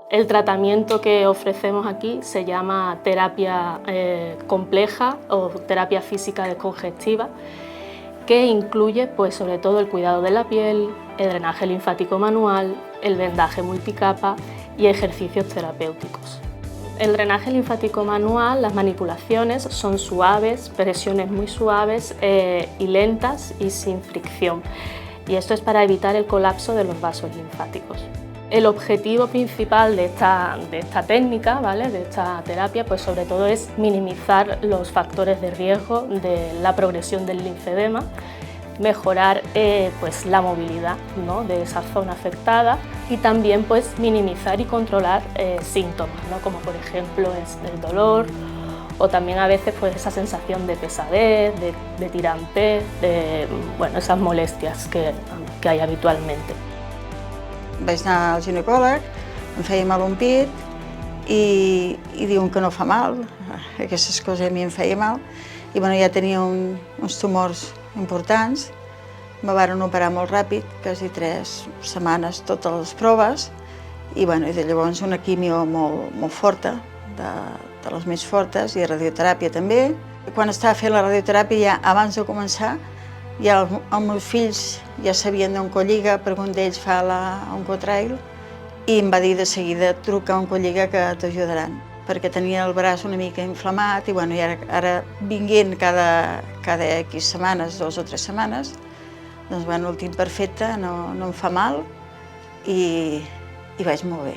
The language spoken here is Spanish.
El tratamiento que ofrecemos aquí se llama terapia compleja o terapia física descongestiva, que incluye pues, sobre todo el cuidado de la piel, el drenaje linfático manual, el vendaje multicapa y ejercicios terapéuticos. El drenaje linfático manual, las manipulaciones son suaves, presiones muy suaves y lentas y sin fricción. Y esto es para evitar el colapso de los vasos linfáticos. El objetivo principal de esta técnica, ¿vale? De esta terapia, pues sobre todo es minimizar los factores de riesgo de la progresión del linfedema, mejorar pues, la movilidad, ¿no? De esa zona afectada y también pues, minimizar y controlar síntomas, ¿no? Como por ejemplo el dolor o también a veces pues, esa sensación de pesadez, de tirantez, bueno, esas molestias que hay habitualmente. Vaig anar al ginecòleg, em feia mal un pit i diuen que no fa mal, aquestes coses a mi em feia mal, i bueno, ja tenia uns tumors importants. Me varen operar molt ràpid, quasi 3 setmanes, totes les proves, i bueno, de llavors una quimio molt forta, de les més fortes, i radioteràpia també. Quan estava fent la radioteràpia, ja abans de començar, ja els meus fills ja sabien d'Oncolliga, perquè un d'ells fa l'Oncotrail, i em va dir de seguida truca a Oncolliga que t'ajudaran, perquè tenia el braç una mica inflamat i bueno, ara vinguent cada X setmanes, 2 o 3 setmanes, doncs bueno, el tinc perfecte, no em fa mal i vaig molt bé.